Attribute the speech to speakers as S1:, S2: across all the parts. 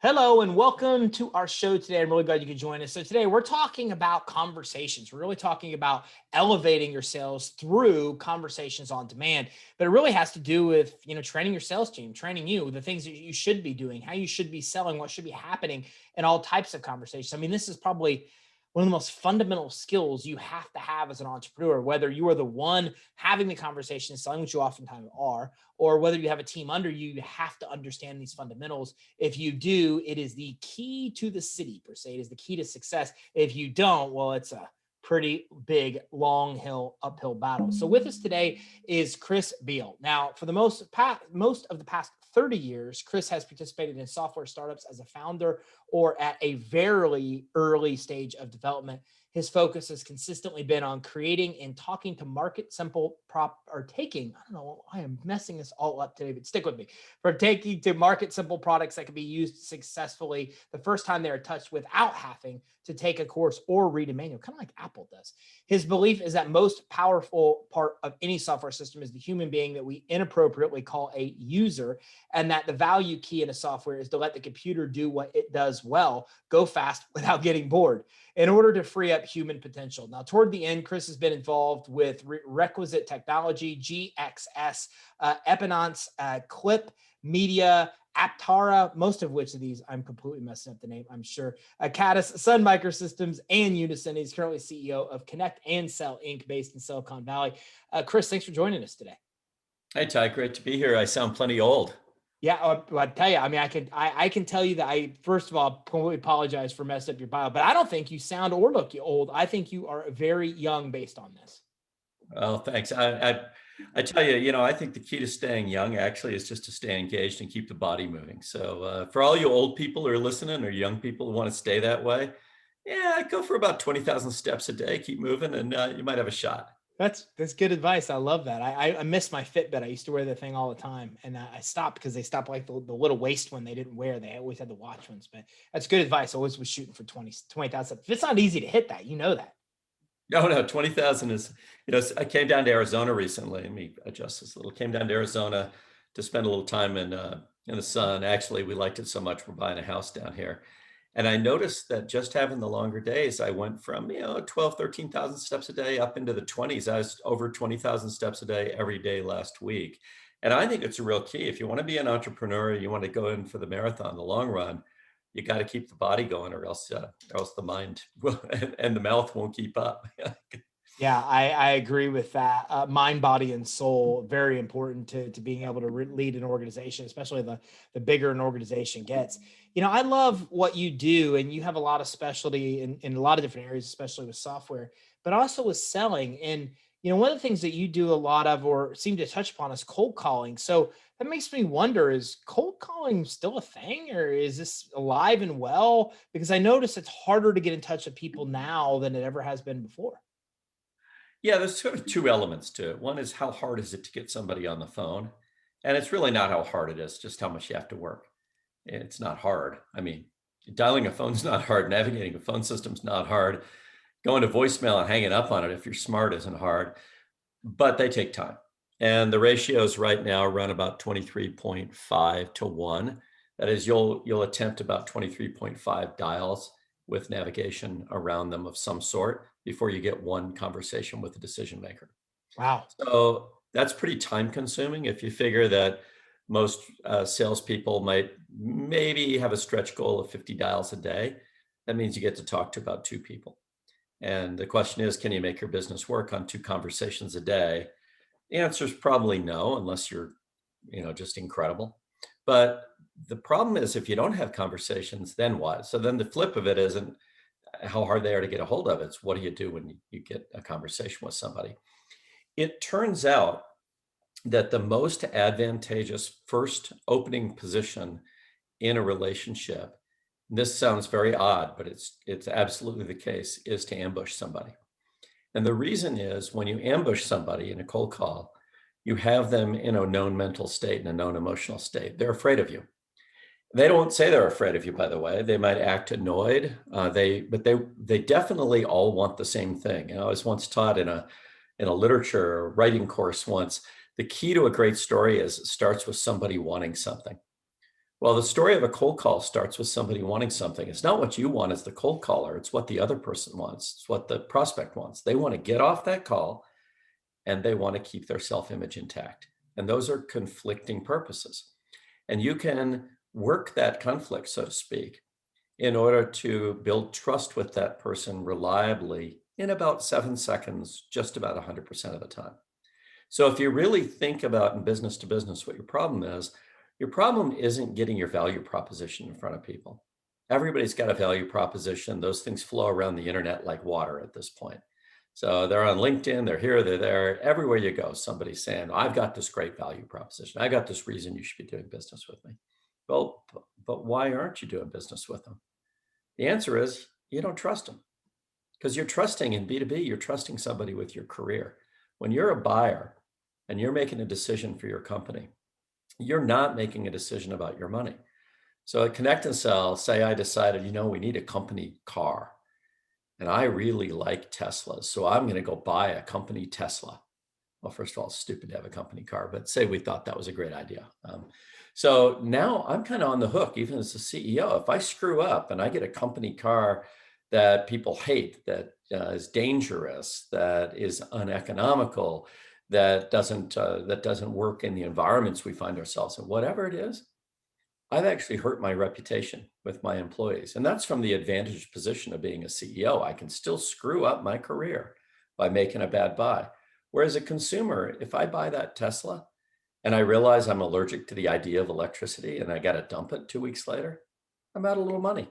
S1: Hello and welcome to our show today. I'm really glad you could join us. So today we're talking about conversations. We're really talking about elevating your sales through conversations on demand. But it really has to do with, training your sales team, training you, the things that you should be doing, how you should be selling, what should be happening in all types of conversations. I mean, this is probably one of the most fundamental skills you have to have as an entrepreneur, whether you are the one having the conversation, selling, which you oftentimes are, or whether you have a team under you, you have to understand these fundamentals. If you do, it is the key to the city, per se. It is the key to success. If you don't, well, it's a pretty big, long uphill battle. So with us today is Chris Beall. Now, for the most of the past 30 years, Chris has participated in software startups as a founder or at a very early stage of development. His focus has consistently been on creating and talking to market simple I don't know, I am messing this all up today, but stick with me. For taking to market simple products that can be used successfully the first time they are touched without having to take a course or read a manual, kind of like Apple does. His belief is that most powerful part of any software system is the human being that we inappropriately call a user, and that the value key in a software is to let the computer do what it does well, go fast without getting bored, in order to free up human potential. Now, toward the end, Chris has been involved with Requisite Technology, GXS, Epiance, Qlip Media, Aptara, most of which of these I'm completely messing up the name, I'm sure. Cadis, Sun Microsystems, and Unisyn. He's currently CEO of ConnectAndSell Inc., based in Silicon Valley. Chris, thanks for joining us today.
S2: Hey, Ty, great to be here. I sound plenty old.
S1: Yeah, I tell you, I mean, I can tell you that first of all, completely apologize for messing up your bio, but I don't think you sound or look old. I think you are very young based on this.
S2: Oh, thanks. I tell you, I think the key to staying young actually is just to stay engaged and keep the body moving. So for all you old people who are listening or young people who want to stay that way, yeah, go for about 20,000 steps a day, keep moving, and you might have a shot.
S1: That's good advice. I love that. I miss my Fitbit. I used to wear the thing all the time, and I stopped because they stopped like the little waist one they didn't wear. They always had the watch ones, but that's good advice. I always was shooting for 20,000. It's not easy to hit that. You know that.
S2: No, 20,000 is, I came down to Arizona recently. Let me adjust this a little. Came down to Arizona to spend a little time in the sun. Actually, we liked it so much, we're buying a house down here. And I noticed that just having the longer days, I went from, 12, 13,000 steps a day up into the 20s. I was over 20,000 steps a day every day last week. And I think it's a real key. If you want to be an entrepreneur, you want to go in for the marathon, the long run, you got to keep the body going, or else the mind will, and the mouth won't keep up.
S1: Yeah, I agree with that. Mind, body, and soul, very important to being able to lead an organization, especially the bigger an organization gets. I love what you do, and you have a lot of specialty in a lot of different areas, especially with software, but also with selling. And, one of the things that you do a lot of or seem to touch upon is cold calling. So that makes me wonder, is cold calling still a thing, or is this alive and well? Because I notice it's harder to get in touch with people now than it ever has been before.
S2: Yeah, there's sort of two elements to it. One is how hard is it to get somebody on the phone? And it's really not how hard it is, just how much you have to work. It's not hard. I mean, dialing a phone's not hard. Navigating a phone system's not hard. Going to voicemail and hanging up on it if you're smart isn't hard, but they take time. And the ratios right now run about 23.5 to 1. That is, you'll attempt about 23.5 dials with navigation around them of some sort before you get one conversation with a decision maker.
S1: Wow.
S2: So that's pretty time consuming. If you figure that most salespeople might maybe have a stretch goal of 50 dials a day, that means you get to talk to about 2 people. And the question is, can you make your business work on 2 conversations a day? The answer is probably no, unless you're, just incredible. But the problem is, if you don't have conversations, then what? So then the flip of it isn't how hard they are to get a hold of. It's what do you do when you get a conversation with somebody? It turns out that the most advantageous first opening position in a relationship, this sounds very odd, but it's absolutely the case, is to ambush somebody. And the reason is, when you ambush somebody in a cold call, you have them in a known mental state and a known emotional state. They're afraid of you. They don't say they're afraid of you, by the way. They might act annoyed. But they definitely all want the same thing. I was once taught in a literature writing course once, the key to a great story is it starts with somebody wanting something. Well, the story of a cold call starts with somebody wanting something. It's not what you want as the cold caller. It's what the other person wants. It's what the prospect wants. They want to get off that call and they want to keep their self-image intact. And those are conflicting purposes. And you can work that conflict, so to speak, in order to build trust with that person reliably in about 7 seconds, just about 100% of the time. So if you really think about in business to business what your problem isn't getting your value proposition in front of people. Everybody's got a value proposition. Those things flow around the internet like water at this point. So they're on LinkedIn, they're here, they're there. Everywhere you go, somebody's saying, I've got this great value proposition. I got this reason you should be doing business with me. Well, but why aren't you doing business with them? The answer is you don't trust them because you're trusting in B2B, you're trusting somebody with your career. When you're a buyer and you're making a decision for your company, you're not making a decision about your money. So at ConnectAndSell, say I decided, we need a company car and I really like Teslas. So I'm going to go buy a company Tesla. Well, first of all, it's stupid to have a company car, but say we thought that was a great idea. So now I'm kind of on the hook, even as a CEO. If I screw up and I get a company car that people hate, that is dangerous, that is uneconomical, that doesn't work in the environments we find ourselves in, whatever it is, I've actually hurt my reputation with my employees. And that's from the advantaged position of being a CEO. I can still screw up my career by making a bad buy. Whereas a consumer, if I buy that Tesla and I realize I'm allergic to the idea of electricity and I got to dump it 2 weeks later, I'm out a little money.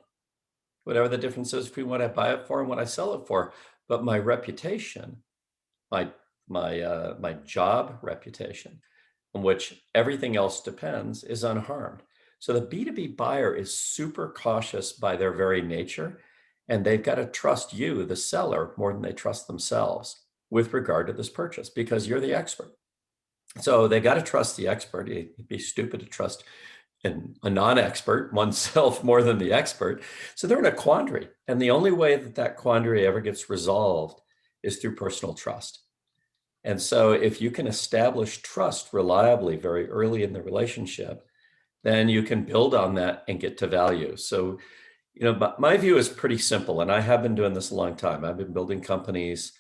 S2: Whatever the difference is between what I buy it for and what I sell it for. But my reputation, my job reputation, on which everything else depends, is unharmed. So the B2B buyer is super cautious by their very nature, and they've got to trust you, the seller, more than they trust themselves with regard to this purchase because you're the expert. So they got to trust the expert. It'd be stupid to trust a non-expert, oneself more than the expert. So they're in a quandary. And the only way that quandary ever gets resolved is through personal trust. And so if you can establish trust reliably very early in the relationship, then you can build on that and get to value. So, but my view is pretty simple, and I have been doing this a long time. I've been building companies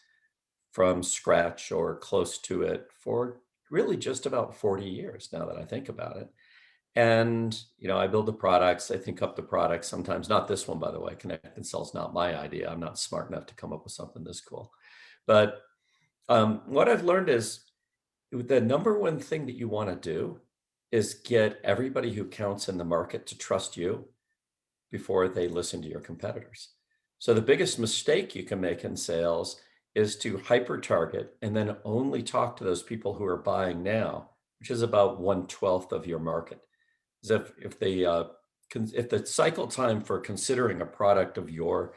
S2: from scratch or close to it for really just about 40 years now that I think about it. And, I build the products, I think up the products, sometimes not this one, by the way. ConnectAndSell is not my idea. I'm not smart enough to come up with something this cool. But what I've learned is the number one thing that you want to do is get everybody who counts in the market to trust you before they listen to your competitors. So the biggest mistake you can make in sales is to hyper target and then only talk to those people who are buying now, which is about 1/12 of your market. As if the cycle time for considering a product of your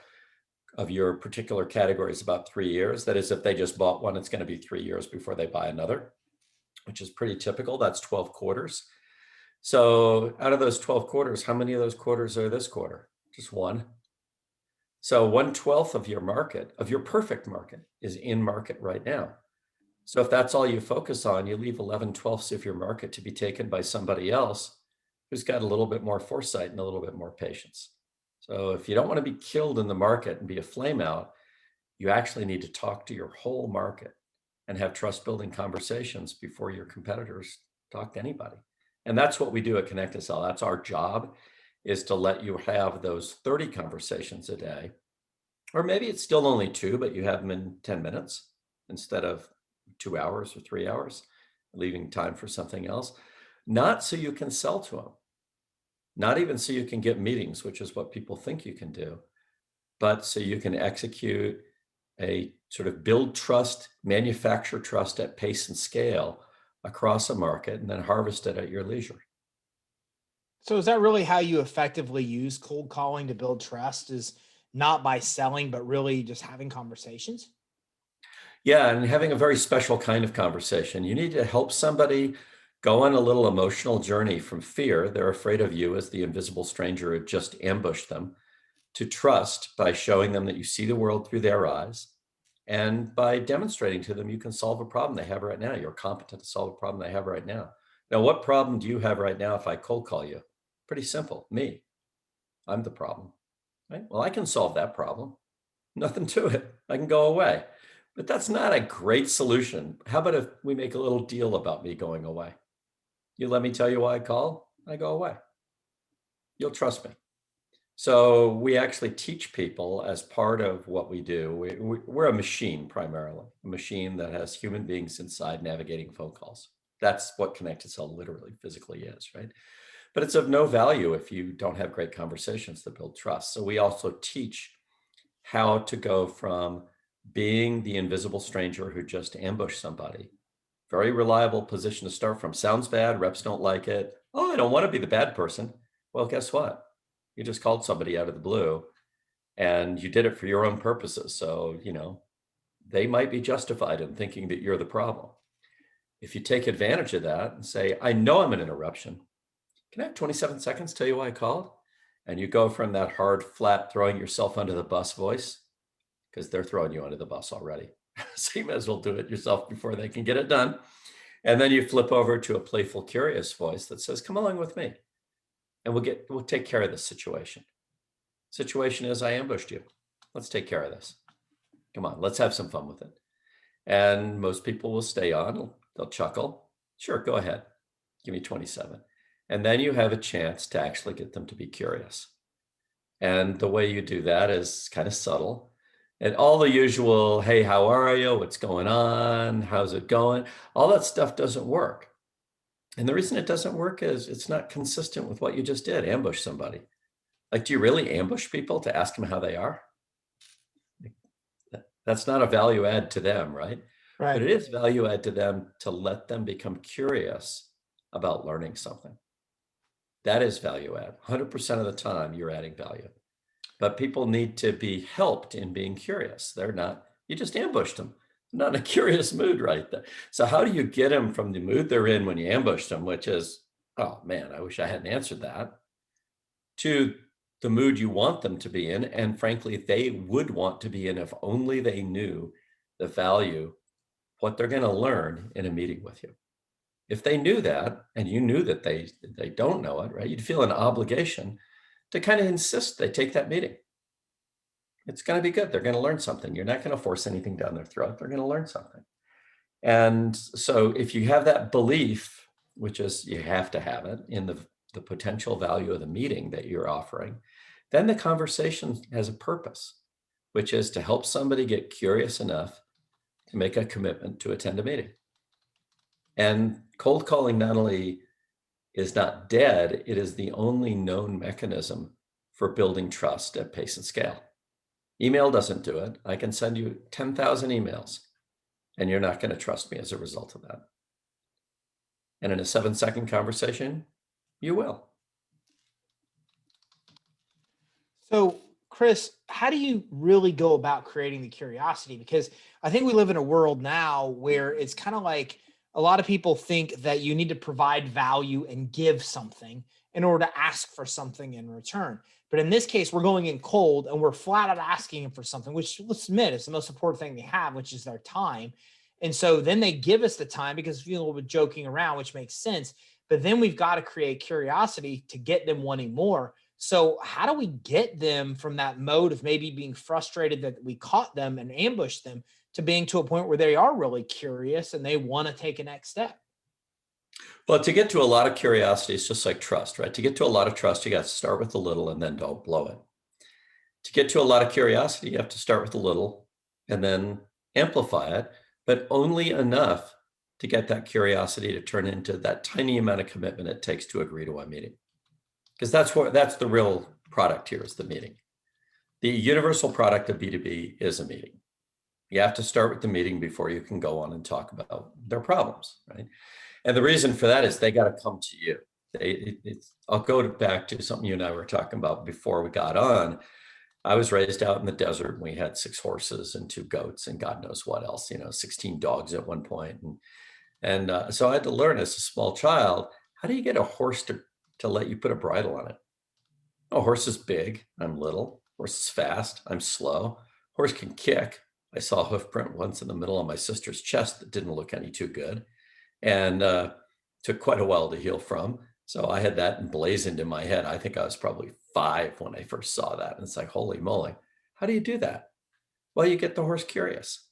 S2: particular category is about 3 years, that is, if they just bought one, it's going to be 3 years before they buy another, which is pretty typical. That's 12 quarters. So out of those 12 quarters, how many of those quarters are this quarter? Just one. So 1/12 of your market, of your perfect market, is in market right now. So if that's all you focus on, you leave 11/12 of your market to be taken by somebody else who's got a little bit more foresight and a little bit more patience. So if you don't want to be killed in the market and be a flameout, you actually need to talk to your whole market and have trust building conversations before your competitors talk to anybody. And that's what we do at ConnectAndSell. That's our job, is to let you have those 30 conversations a day, or maybe it's still only 2, but you have them in 10 minutes instead of 2 hours or 3 hours, leaving time for something else. Not so you can sell to them, not even so you can get meetings, which is what people think you can do, but so you can execute a sort of build trust, manufacture trust at pace and scale across a market, and then harvest it at your leisure.
S1: So is that really how you effectively use cold calling to build trust, is not by selling, but really just having conversations?
S2: Yeah, and having a very special kind of conversation. You need to help somebody go on a little emotional journey from fear. They're afraid of you as the invisible stranger who just ambushed them, to trust by showing them that you see the world through their eyes, and by demonstrating to them you can solve a problem they have right now. You're competent to solve a problem they have right now. Now, what problem do you have right now if I cold call you? Pretty simple. Me, I'm the problem, right? Well, I can solve that problem. Nothing to it. I can go away. But that's not a great solution. How about if we make a little deal about me going away? You let me tell you why I called, I go away. You'll trust me. So we actually teach people as part of what we do. We're a machine primarily, a machine that has human beings inside navigating phone calls. That's what ConnectAndSell literally physically is, right? But it's of no value if you don't have great conversations that build trust. So we also teach how to go from being the invisible stranger who just ambushed somebody. Very reliable position to start from. Sounds bad, reps don't like it. Oh, I don't want to be the bad person. Well, guess what? You just called somebody out of the blue and you did it for your own purposes. So, they might be justified in thinking that you're the problem. If you take advantage of that and say, I know I'm an interruption. Can I have 27 seconds to tell you why I called? And you go from that hard, flat, throwing yourself under the bus voice, because they're throwing you under the bus already. So you might as well do it yourself before they can get it done. And then you flip over to a playful, curious voice that says, come along with me and we'll take care of this situation. Situation is I ambushed you. Let's take care of this. Come on, let's have some fun with it. And most people will stay on. They'll chuckle. Sure, go ahead. Give me 27. And then you have a chance to actually get them to be curious. And the way you do that is kind of subtle. And all the usual, hey, how are you? What's going on? How's it going? All that stuff doesn't work. And the reason it doesn't work is it's not consistent with what you just did, ambush somebody. Like, do you really ambush people to ask them how they are? That's not a value add to them, right? But it is value add to them to let them become curious about learning something. That is value add. 100% of the time you're adding value. But people need to be helped in being curious. They're not, you just ambushed them. They're not in a curious mood right there. So how do you get them from the mood they're in when you ambushed them, which is, oh man, I wish I hadn't answered that, to the mood you want them to be in. And frankly, they would want to be in if only they knew the value, what they're going to learn in a meeting with you. If they knew that, and you knew that they don't know it, right? You'd feel an obligation to kind of insist they take that meeting. It's going to be good. They're going to learn something. You're not going to force anything down their throat. They're going to learn something. And so if you have that belief, which is you have to have it in the potential value of the meeting that you're offering, then the conversation has a purpose, which is to help somebody get curious enough to make a commitment to attend a meeting. And cold calling not only is not dead, it is the only known mechanism for building trust at pace and scale. Email doesn't do it. I can send you 10,000 emails and you're not going to trust me as a result of that. And in a 7-second conversation, you will.
S1: So, Chris, how do you really go about creating the curiosity? Because I think we live in a world now where it's kind of like a lot of people think that you need to provide value and give something in order to ask for something in return. But in this case, we're going in cold and we're flat out asking them for something, which, let's admit, is the most important thing they have, which is their time. And so then they give us the time because we feel a little bit joking around, which makes sense. But then we've got to create curiosity to get them wanting more. So how do we get them from that mode of maybe being frustrated that we caught them and ambushed them to being to a point where they are really curious and they want to take a next step?
S2: Well, to get to a lot of curiosity, it's just like trust, right? To get to a lot of trust, you got to start with a little and then don't blow it. To get to a lot of curiosity, you have to start with a little and then amplify it, but only enough to get that curiosity to turn into that tiny amount of commitment it takes to agree to a meeting. Because that's the real product here, is the meeting. The universal product of B2B is a meeting. You have to start with the meeting before you can go on and talk about their problems, right? And the reason for that is they got to come to you. I'll go back to something you and I were talking about before we got on. I was raised out in the desert and we had 6 horses and 2 goats and God knows what else, 16 dogs at one point. And so I had to learn as a small child, how do you get a horse to let you put a bridle on it? Oh, horse is big, I'm little. Horse is fast, I'm slow. Horse can kick. I saw a hoof print once in the middle of my sister's chest that didn't look any too good and took quite a while to heal from. So I had that emblazoned in my head. I think I was probably 5 when I first saw that. And it's like, holy moly, how do you do that? Well, you get the horse curious.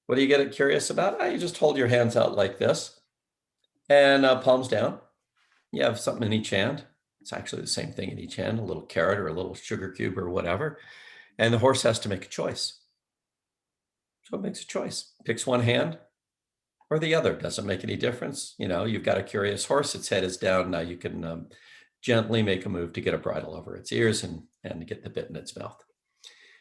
S2: What do you get it curious about? You just hold your hands out like this and palms down. You have something in each hand. It's actually the same thing in each hand, a little carrot or a little sugar cube or whatever. And the horse has to make a choice. So it makes a choice, picks one hand or the other. Doesn't make any difference. You've got a curious horse, its head is down. Now you can gently make a move to get a bridle over its ears and get the bit in its mouth.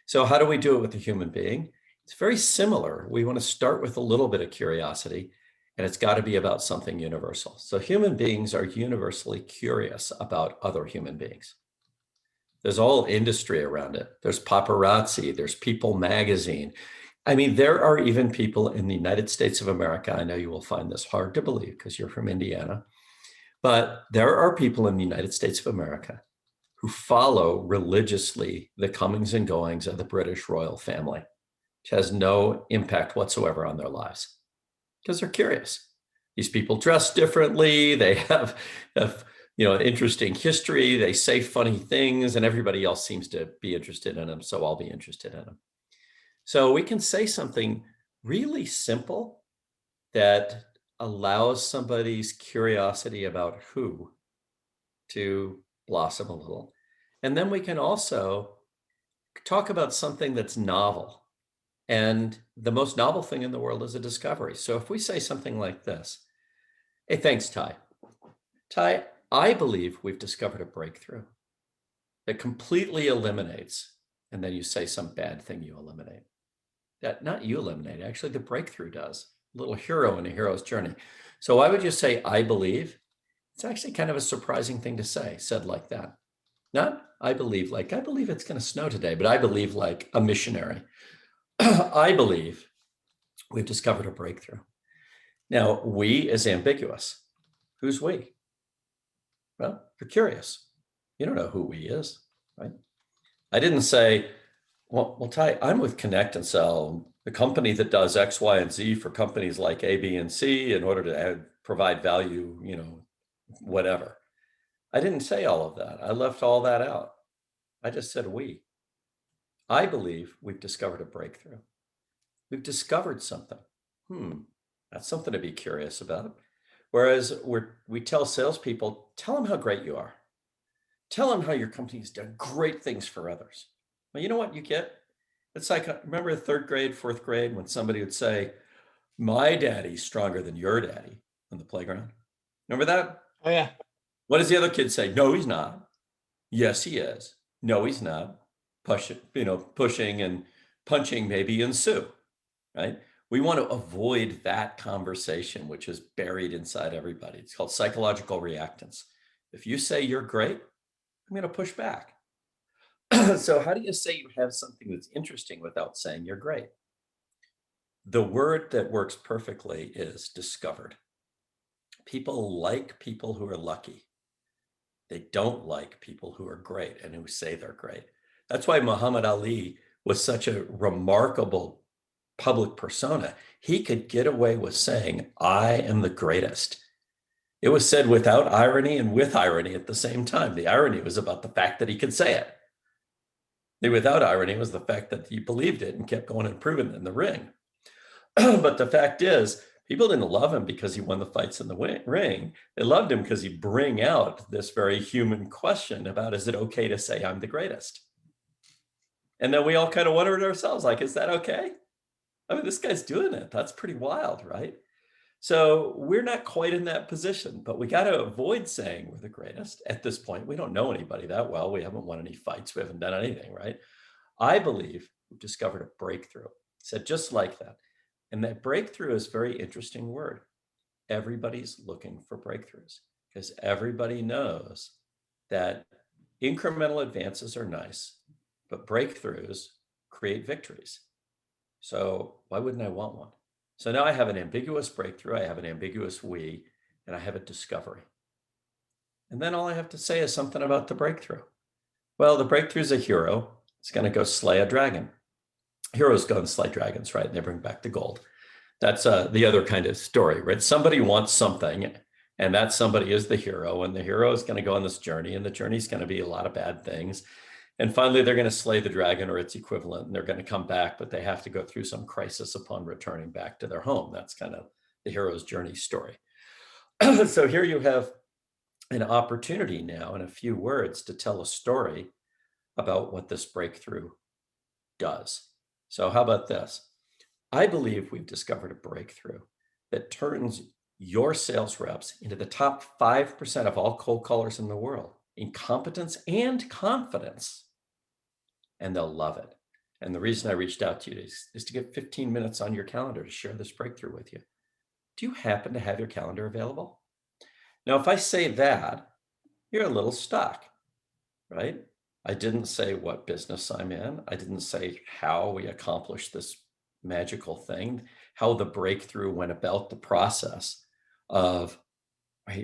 S2: So how do we do it with a human being? It's very similar. We want to start with a little bit of curiosity, and it's got to be about something universal. So human beings are universally curious about other human beings. There's a whole industry around it. There's paparazzi, there's People magazine. I mean, there are even people in the United States of America. I know you will find this hard to believe because you're from Indiana, but there are people in the United States of America who follow religiously the comings and goings of the British royal family, which has no impact whatsoever on their lives because they're curious. These people dress differently. They have an interesting history. They say funny things, and everybody else seems to be interested in them. So I'll be interested in them. So we can say something really simple that allows somebody's curiosity about who to blossom a little. And then we can also talk about something that's novel. And the most novel thing in the world is a discovery. So if we say something like this, hey, thanks, Ty. Ty, I believe we've discovered a breakthrough that completely eliminates, and then you say some bad thing you eliminate. That not you eliminate, actually the breakthrough does. A little hero in a hero's journey. So why would you say, I believe? It's actually kind of a surprising thing to say, said like that. Not, I believe it's going to snow today, but I believe like a missionary. I believe we've discovered a breakthrough. Now, we is ambiguous. Who's we? Well, you're curious. You don't know who we is, right? I didn't say, well, Ty, I'm with ConnectAndSell, the company that does X, Y, and Z for companies like A, B, and C in order to provide value, whatever. I didn't say all of that. I left all that out. I just said we. I believe we've discovered a breakthrough. We've discovered something. That's something to be curious about. Whereas we tell salespeople, tell them how great you are. Tell them how your company's done great things for others. Well, you know what you get? It's like, remember 3rd grade, 4th grade, when somebody would say, my daddy's stronger than your daddy on the playground. Remember that?
S1: Oh, yeah.
S2: What does the other kid say? No, he's not. Yes, he is. No, he's not. Pushing and punching maybe ensue, right? We want to avoid that conversation, which is buried inside everybody. It's called psychological reactance. If you say you're great, I'm going to push back. So how do you say you have something that's interesting without saying you're great? The word that works perfectly is discovered. People like people who are lucky. They don't like people who are great and who say they're great. That's why Muhammad Ali was such a remarkable public persona. He could get away with saying, I am the greatest. It was said without irony and with irony at the same time. The irony was about the fact that he could say it. The without irony was the fact that he believed it and kept going and proving it in the ring. But the fact is, people didn't love him because he won the fights in the ring. They loved him because he'd bring out this very human question about, is it okay to say I'm the greatest? And then we all kind of wondered ourselves, like, is that okay? I mean, this guy's doing it. That's pretty wild, right? So we're not quite in that position, but we got to avoid saying we're the greatest at this point. We don't know anybody that well. We haven't won any fights. We haven't done anything, right? I believe we've discovered a breakthrough. Said just like that. And that breakthrough is a very interesting word. Everybody's looking for breakthroughs because everybody knows that incremental advances are nice, but breakthroughs create victories. So why wouldn't I want one? So now I have an ambiguous breakthrough, I have an ambiguous we, and I have a discovery. And then all I have to say is something about the breakthrough. Well, the breakthrough is a hero. It's going to go slay a dragon. Heroes go and slay dragons, right? And they bring back the gold. That's the other kind of story, right? Somebody wants something And that somebody is the hero, and the hero is going to go on this journey, and the journey is going to be a lot of bad things. And finally, they're going to slay the dragon or its equivalent, and they're going to come back, but they have to go through some crisis upon returning back to their home. That's kind of the hero's journey story. So here you have an opportunity now in a few words to tell a story about what this breakthrough does. So how about this? I believe we've discovered a breakthrough that turns your sales reps into the top 5% of all cold callers in the world in competence and confidence, and they'll love it. And the reason I reached out to you is to get 15 minutes on your calendar to share this breakthrough with you. Do you happen to have your calendar available? Now, if I say that, you're a little stuck, right? I didn't say what business I'm in. I didn't say how we accomplished this magical thing, how the breakthrough went about the process of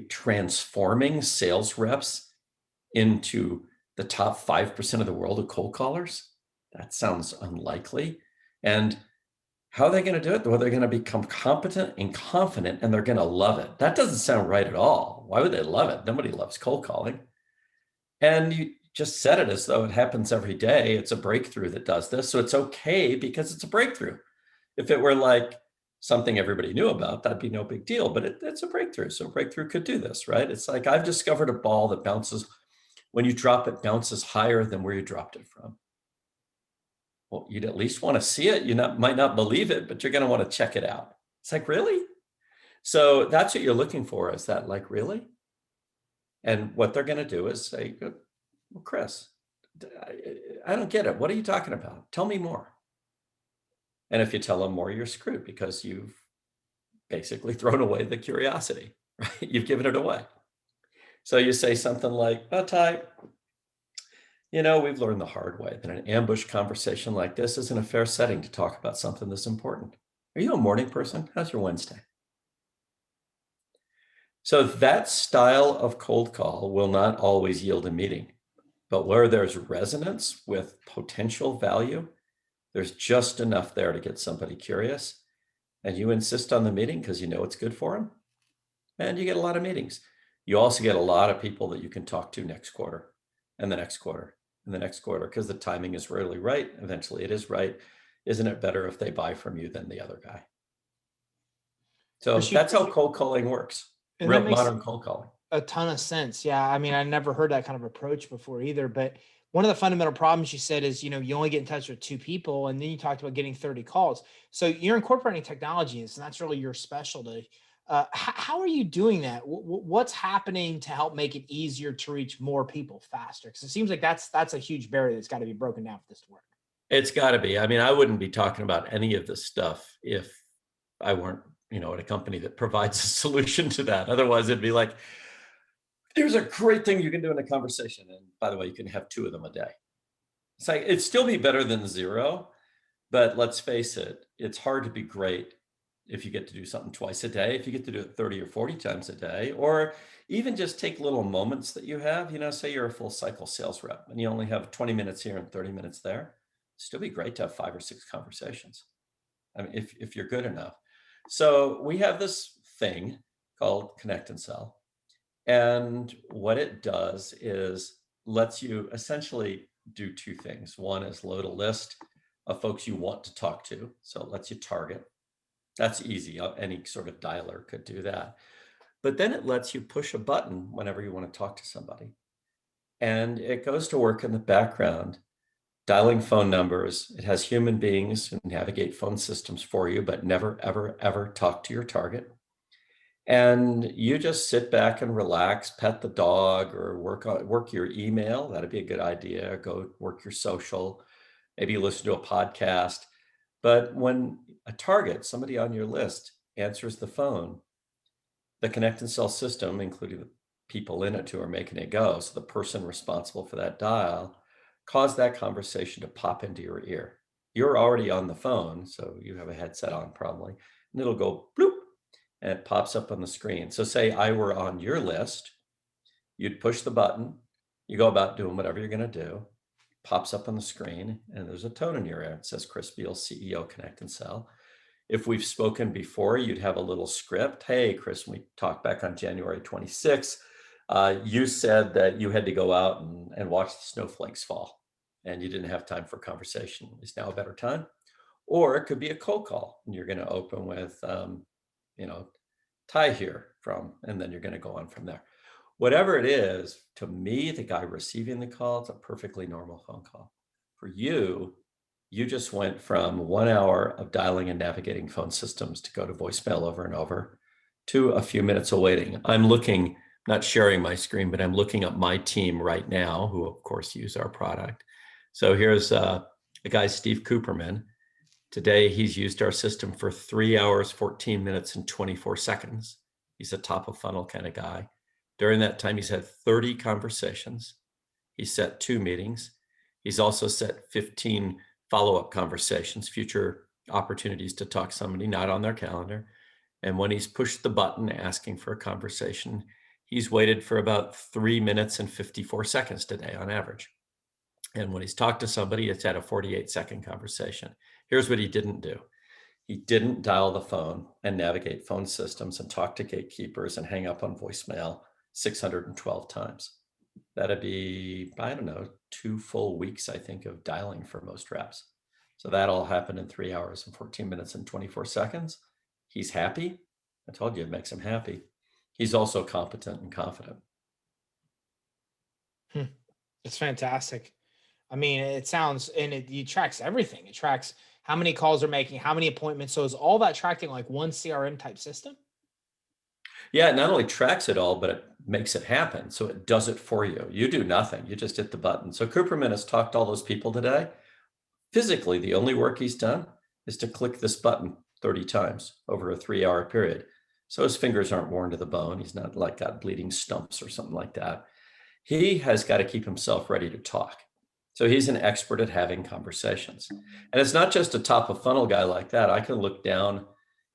S2: transforming sales reps into the top 5% of the world of cold callers. That sounds unlikely. And how are they going to do it? Well, they're going to become competent and confident, and they're going to love it. That doesn't sound right at all. Why would they love it? Nobody loves cold calling. And you just said it as though it happens every day. It's a breakthrough that does this. So it's okay because it's a breakthrough. If it were like something everybody knew about, that'd be no big deal, but it's a breakthrough. So a breakthrough could do this, right? It's like, I've discovered a ball that bounces, when you drop it, bounces higher than where you dropped it from. Well, you'd at least want to see it. You might not believe it, but you're going to want to check it out. It's like, really? So that's what you're looking for, is that like, really? And what they're going to do is say, well, Chris, I don't get it. What are you talking about? Tell me more. And if you tell them more, you're screwed because you've basically thrown away the curiosity, right? You've given it away. So you say something like, oh, Ty, we've learned the hard way that an ambush conversation like this isn't a fair setting to talk about something this important. Are you a morning person? How's your Wednesday? So that style of cold call will not always yield a meeting, but where there's resonance with potential value, there's just enough there to get somebody curious, and you insist on the meeting because you know it's good for them, and you get a lot of meetings. You also get a lot of people that you can talk to next quarter and the next quarter and the next quarter, because the timing is rarely right. Eventually it is right. Isn't it better if they buy from you than the other guy? So
S1: Chris, you-
S2: that's how cold calling works.
S1: and
S2: Real
S1: that makes
S2: modern cold calling.
S1: a ton of sense. Yeah. I mean, I never heard that kind of approach before either, but one of the fundamental problems you said is, you only get in touch with 2 people, and then you talked about getting 30 calls. So you're incorporating technologies, and that's really your specialty. How are you doing that? What's happening to help make it easier to reach more people faster? Because it seems like that's a huge barrier that's got to be broken down for this to work.
S2: It's got to be. I mean, I wouldn't be talking about any of this stuff if I weren't, at a company that provides a solution to that. Otherwise, it'd be like, here's a great thing you can do in a conversation. And by the way, you can have 2 of them a day. It's like, it'd still be better than 0, but let's face it, it's hard to be great if you get to do something twice a day, if you get to do it 30 or 40 times a day, or even just take little moments that you have, say you're a full cycle sales rep and you only have 20 minutes here and 30 minutes there. It'd still be great to have 5 or 6 conversations. I mean, if you're good enough. So we have this thing called ConnectAndSell. And what it does is lets you essentially do 2 things. One is load a list of folks you want to talk to. So it lets you target. That's easy. Any sort of dialer could do that. But then it lets you push a button whenever you want to talk to somebody. And it goes to work in the background, dialing phone numbers. It has human beings who navigate phone systems for you, but never, ever, ever talk to your target. And you just sit back and relax, pet the dog, or work your email. That'd be a good idea. Go work your social, maybe listen to a podcast. But when a target, somebody on your list, answers the phone, the ConnectAndSell system, including the people in it who are making it go, so the person responsible for that dial, cause that conversation to pop into your ear. You're already on the phone, so you have a headset on probably, and it'll go bloop, and it pops up on the screen. So say I were on your list, you'd push the button, you go about doing whatever you're going to do, pops up on the screen, and there's a tone in your ear. It says Chris Beall, CEO, ConnectAndSell. If we've spoken before, you'd have a little script. Hey, Chris, we talked back on January 26th. You said that you had to go out and watch the snowflakes fall and you didn't have time for conversation. Is now a better time? Or it could be a cold call and you're going to open with, you know, Ty here from, and then you're going to go on from there. Whatever it is, to me, the guy receiving the call, it's a perfectly normal phone call. For you, you just went from 1 hour of dialing and navigating phone systems to go to voicemail over and over to a few minutes of waiting. I'm looking, not sharing my screen, but I'm looking at my team right now, who of course use our product. So here's a guy, Steve Cooperman. Today, he's used our system for 3 hours, 14 minutes, and 24 seconds. He's a top of funnel kind of guy. During that time, he's had 30 conversations. He set 2 meetings. He's also set 15 follow-up conversations, future opportunities to talk to somebody not on their calendar. And when he's pushed the button asking for a conversation, he's waited for about 3 minutes and 54 seconds today on average. And when he's talked to somebody, it's had a 48-second conversation. Here's what he didn't do. He didn't dial the phone and navigate phone systems and talk to gatekeepers and hang up on voicemail 612 times. That'd be, I don't know, 2 full weeks, I think, of dialing for most reps. So that all happened in 3 hours and 14 minutes and 24 seconds. He's happy. I told you it makes him happy. He's also competent and confident.
S1: It's fantastic. I mean, it sounds, and it tracks everything. It tracks how many calls they're making, how many appointments. So is all that tracked in like one CRM type system?
S2: Yeah, it not only tracks it all, but it makes it happen. So it does it for you. You do nothing. You just hit the button. So Cooperman has talked to all those people today. Physically, the only work he's done is to click this button 30 times over a 3-hour period. So his fingers aren't worn to the bone. He's not like got bleeding stumps or something like that. He has got to keep himself ready to talk. So he's an expert at having conversations. And it's not just a top of funnel guy like that. I can look down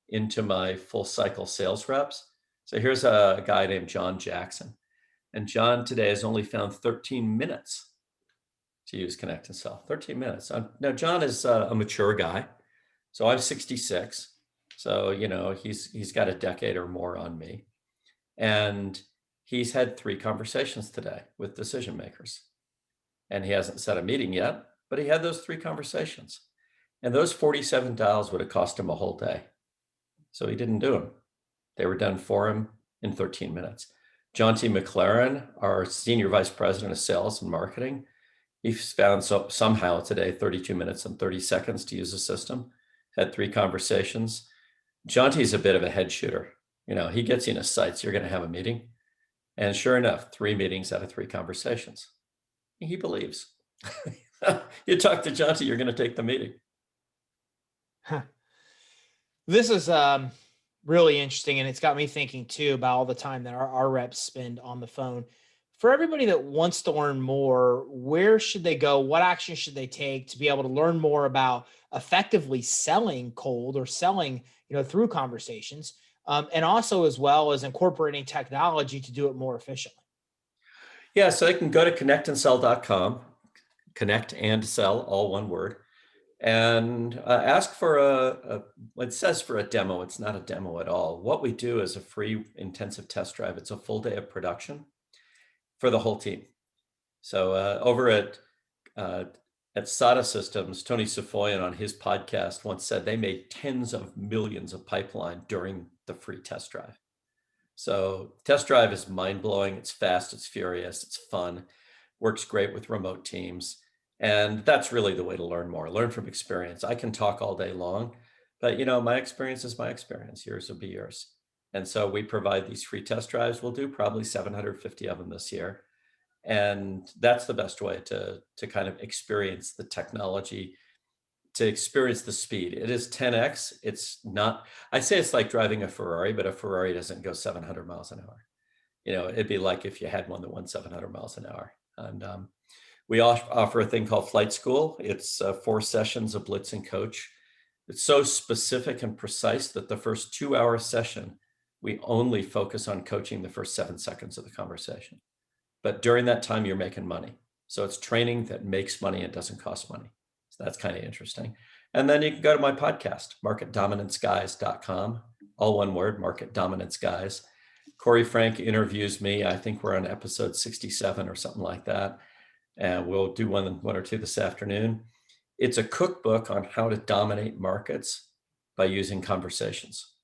S2: into my full cycle sales reps. So here's a guy named John Jackson. And John today has only found 13 minutes to use Connect and Sell. 13 minutes. Now, John is a mature guy. So I'm 66. So, you know, he's got a decade or more on me. And he's had 3 conversations today with decision makers. And he hasn't set a meeting yet, but he had those 3 conversations. And those 47 dials would have cost him a whole day. So he didn't do them. They were done for him in 13 minutes. John T. McLaren, our Senior Vice President of Sales and Marketing, he's found somehow today 32 minutes and 30 seconds to use the system, had 3 conversations. John T's a bit of a head shooter. You know, he gets you in his sights, you're going to have a meeting. And sure enough, 3 meetings out of 3 conversations. He believes. You talk to John T, you're going to take the meeting.
S1: Huh. This is really interesting. And it's got me thinking too about all the time that our reps spend on the phone. For everybody that wants to learn more, where should they go? What action should they take to be able to learn more about effectively selling cold or selling, through conversations, and also as well as incorporating technology to do it more efficiently?
S2: Yeah, so they can go to connectandsell.com, connect and sell, all one word, and ask for it says for a demo. It's not a demo at all. What we do is a free intensive test drive. It's a full day of production for the whole team. So over at SADA Systems, Tony Safoyan on his podcast once said they made tens of millions of pipeline during the free test drive. So test drive is mind-blowing. It's fast, it's furious, it's fun, works great with remote teams. And that's really the way to learn more. Learn from experience. I can talk all day long, but my experience is my experience. Yours will be yours. And so we provide these free test drives. We'll do probably 750 of them this year. And that's the best way to kind of experience the technology, to experience the speed. It is 10x. It's not, I say it's like driving a Ferrari, but a Ferrari doesn't go 700 miles an hour. It'd be like if you had one that went 700 miles an hour. And we offer a thing called Flight School. It's 4 sessions of Blitz and Coach. It's so specific and precise that the first 2-hour session, we only focus on coaching the first 7 seconds of the conversation. But during that time, you're making money. So it's training that makes money and doesn't cost money. So that's kind of interesting. And then you can go to my podcast, marketdominanceguys.com, all one word, Market Dominance Guys. Corey Frank interviews me. I think we're on episode 67 or something like that. And we'll do one or two this afternoon. It's a cookbook on how to dominate markets by using conversations.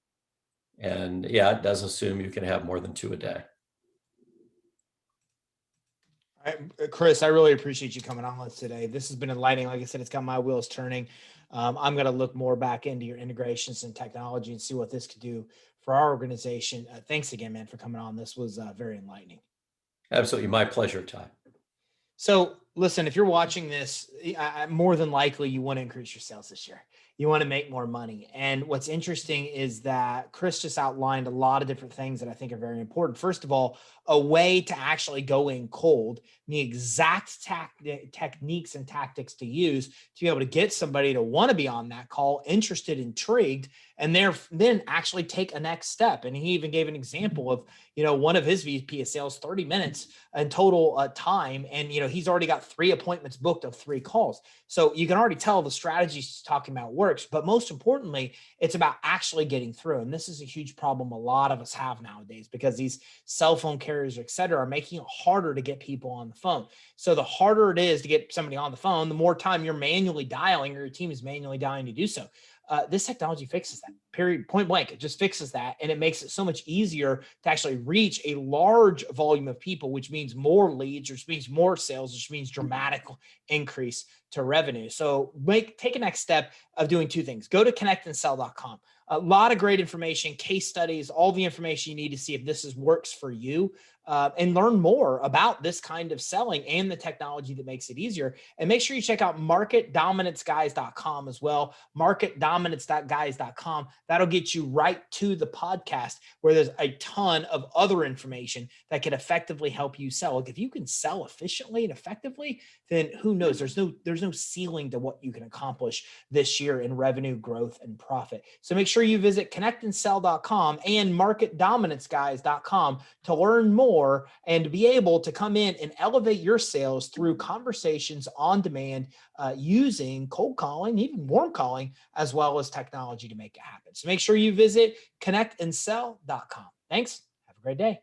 S2: And yeah, it does assume you can have more than 2 a day.
S1: Chris, I really appreciate you coming on with us today. This has been enlightening. Like I said, it's got my wheels turning. I'm going to look more back into your integrations and technology and see what this could do for our organization. Thanks again, man, for coming on. This was very enlightening.
S2: Absolutely. My pleasure, Ty.
S1: So listen, if you're watching this, more than likely you want to increase your sales this year. You want to make more money. And what's interesting is that Chris just outlined a lot of different things that I think are very important. First of all, a way to actually go in cold, the exact techniques and tactics to use to be able to get somebody to want to be on that call, interested, intrigued, and then actually take a next step. And he even gave an example of, one of his VP of sales, 30 minutes in total time. And, he's already got 3 appointments booked of 3 calls. So you can already tell the strategy he's talking about works, but most importantly, it's about actually getting through. And this is a huge problem a lot of us have nowadays because these cell phone carriers, et cetera, are making it harder to get people on the phone. So the harder it is to get somebody on the phone, the more time you're manually dialing or your team is manually dialing to do so. This technology fixes that, period, point blank. It just fixes that. And it makes it so much easier to actually reach a large volume of people, which means more leads, which means more sales, which means dramatic increase to revenue. So take a next step of doing 2 things. Go to ConnectAndSell.com. A lot of great information, case studies, all the information you need to see if this works for you, and learn more about this kind of selling and the technology that makes it easier. And make sure you check out marketdominanceguys.com as well, marketdominance.guys.com. That'll get you right to the podcast where there's a ton of other information that can effectively help you sell. Like if you can sell efficiently and effectively, then who knows? There's no ceiling to what you can accomplish this year in revenue, growth, and profit. So make sure you visit connectandsell.com and marketdominanceguys.com to learn more and be able to come in and elevate your sales through conversations on demand, using cold calling, even warm calling, as well as technology to make it happen. So make sure you visit connectandsell.com. Thanks. Have a great day.